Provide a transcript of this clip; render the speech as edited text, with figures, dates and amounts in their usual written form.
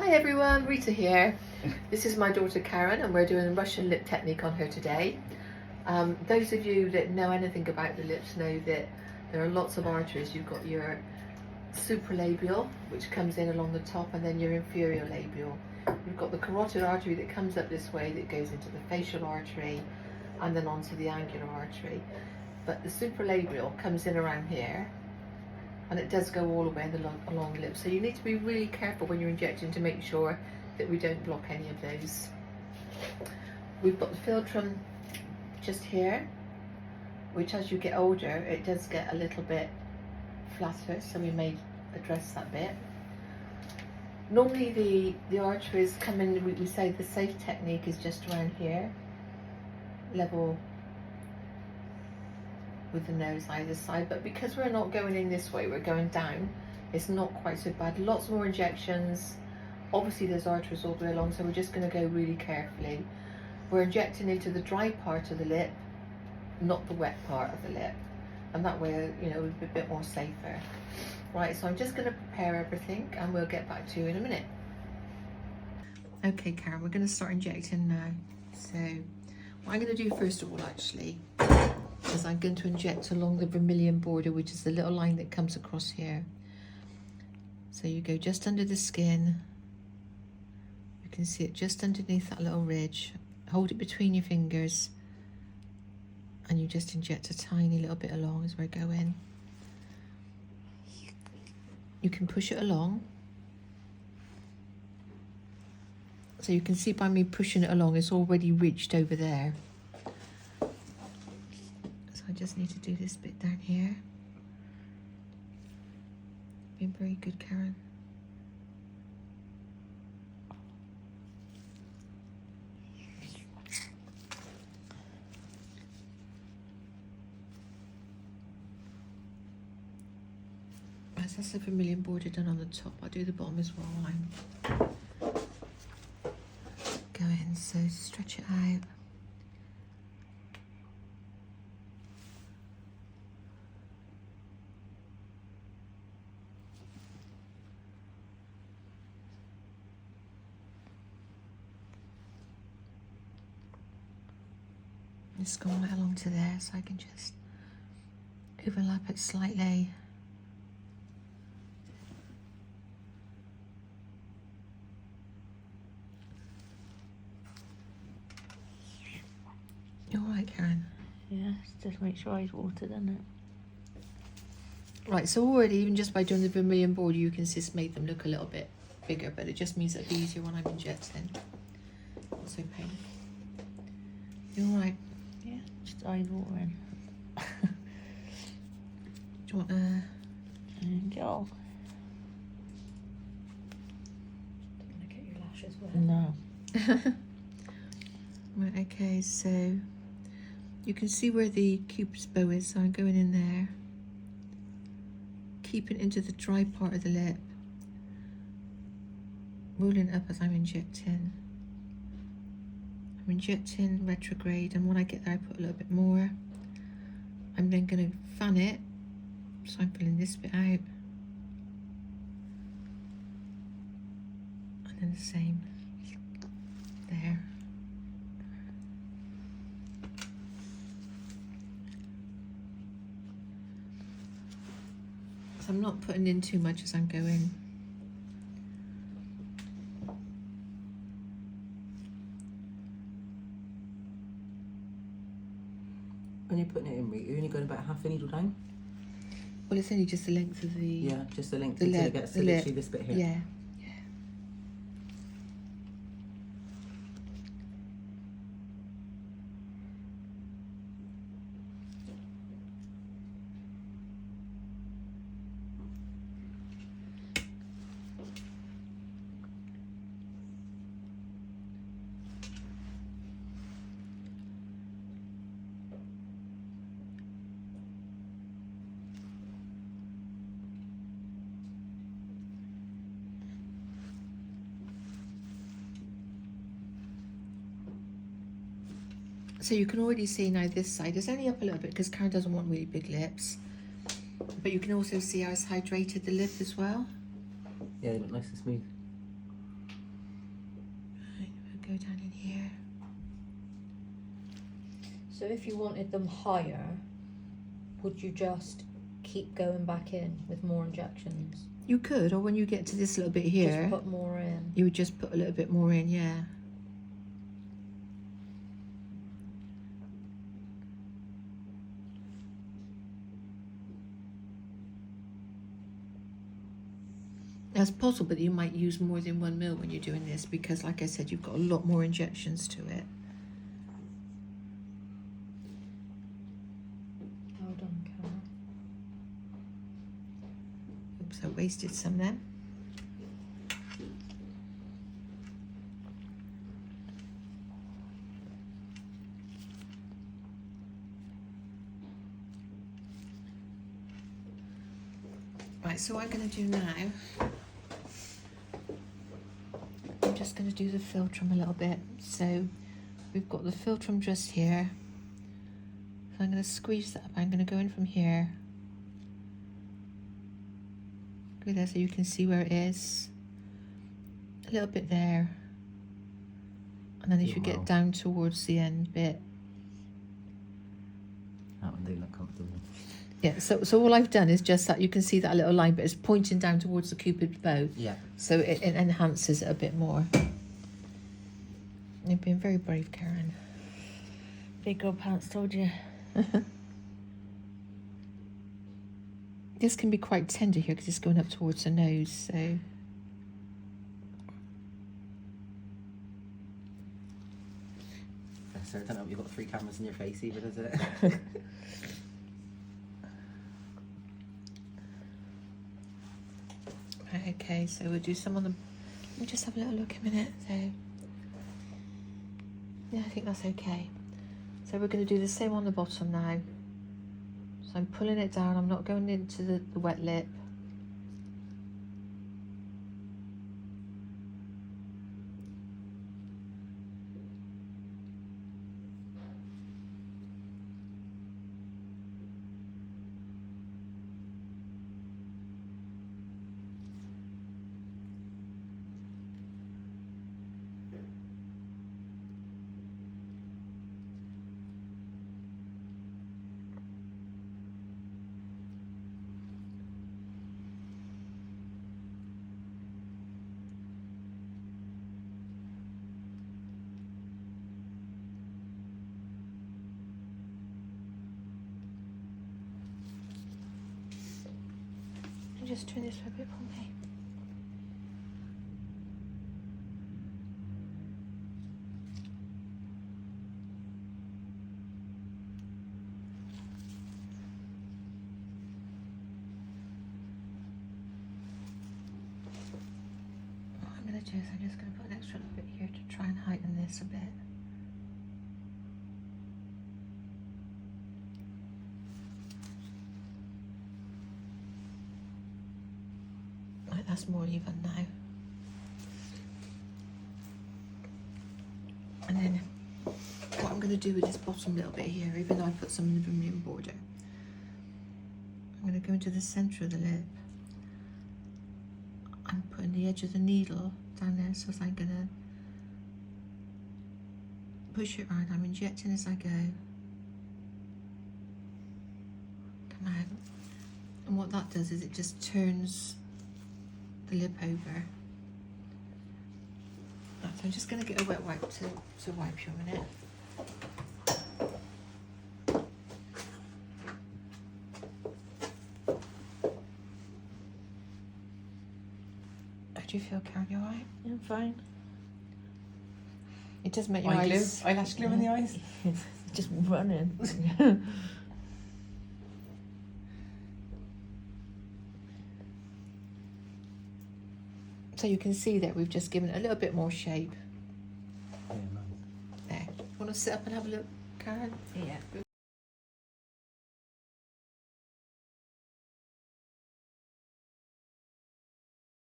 Hi everyone, Rita here. This is my daughter Karen and we're doing a Russian lip technique on her today. Those of you that know anything about the lips know that there are lots of arteries. You've got your supralabial, which comes in along the top, and then your inferior labial. You've got the carotid artery that comes up this way that goes into the facial artery and then onto the angular artery. But the supralabial comes in around here, and it does go all the way along the lip. So you need to be really careful when you're injecting to make sure that we don't block any of those. We've got the philtrum just here, which as you get older, it does get a little bit flatter, so we may address that bit. Normally the arteries come in, we say the safe technique is just around here, level with the nose either side, but because we're not going in this way, we're going down, it's not quite so bad. Lots more injections. Obviously there's arteries all the way along, so we're just going to go really carefully. We're injecting into the dry part of the lip, not the wet part of the lip, and that way, you know, we'll be a bit more safer. Right, so I'm just going to prepare everything and we'll get back to you in a minute. Okay Karen, we're going to start injecting now. So what I'm going to do first of all actually is I'm going to inject along the vermilion border, which is the little line that comes across here. So you go just under the skin. You can see it just underneath that little ridge. Hold it between your fingers and you just inject a tiny little bit along as we're going. You can push it along. So you can see by me pushing it along, it's already ridged over there. I just need to do this bit down here. Been very good, Karen. As that's the vermilion border done on the top, I'll do the bottom as well while I'm going. So stretch it out. Just go right along to there so I can just overlap it slightly. You all right, Karen? Yeah, just make sure it's watered, isn't it? Right, so already, even just by doing the vermilion border, you can just make them look a little bit bigger, but it just means it'll be easier when I'm injecting. Not so painful. You all right? Yeah, just eye watering. Do you want a... Joel? Don't want to get your lashes wet. No. Right, okay, so you can see where the cupid's bow is, so I'm going in there. Keep it into the dry part of the lip. Rolling up as I'm injecting. I'm injecting retrograde, and when I get there I put a little bit more. I'm then going to fan it, so I'm pulling this bit out. And then the same there. So I'm not putting in too much as I'm going. When you're putting it in, you're only going about half a needle down? Well, it's only just the length of the... Yeah, just the length the until lip, it gets the to lip. literally this bit here. Yeah. So you can already see now this side is only up a little bit because Karen doesn't want really big lips. But you can also see how it's hydrated the lip as well. Yeah, they look nice and smooth. go down in here. So if you wanted them higher, would you just keep going back in with more injections? You could, or when you get to this little bit here, Just put more in. you would just put a little bit more in, yeah. It's possible that you might use more than 1 mil when you're doing this because, like I said, you've got a lot more injections to it. Well done, Cara. Oops, I wasted some then. Right, so what I'm going to do now, I'm just going to do the philtrum a little bit. So we've got the philtrum just here. So I'm going to squeeze that up. I'm going to go in from here. Go there so you can see where it is. A little bit there. And then as you get down towards the end bit. That one don't look comfortable. Yeah, so all I've done is just that you can see that little line, but it's pointing down towards the Cupid bow. Yeah. So it enhances it a bit more. You've been very brave, Karen. Big girl pants told you. This can be quite tender here because it's going up towards the nose, so... So I don't know if you've got 3 cameras in your face either, does it? Right, okay, so we'll do some on the... Let me just have a little look a minute. So, yeah, I think that's okay. So we're going to do the same on the bottom now. So I'm pulling it down. I'm not going into the wet lip. Just turn this a bit for me. What I'm going to do is I'm just going to put an extra little bit here to try and heighten this a bit. That's more even now. And then what I'm going to do with this bottom little bit here, even though I put some in the vermilion border, I'm going to go into the centre of the lip. I'm putting the edge of the needle down there, so I'm going to push it around. I'm injecting as I go. Come out. And what that does is it just turns the lip over. Right, so I'm just going to get a wet wipe to wipe you a minute. How do you feel, Karen? You alright? Yeah, I'm fine. It does make your eyes... Eyelash glue in the eyes. Just running. So you can see that we've just given it a little bit more shape. Yeah, nice. There. Want to sit up and have a look, Karen? Yeah.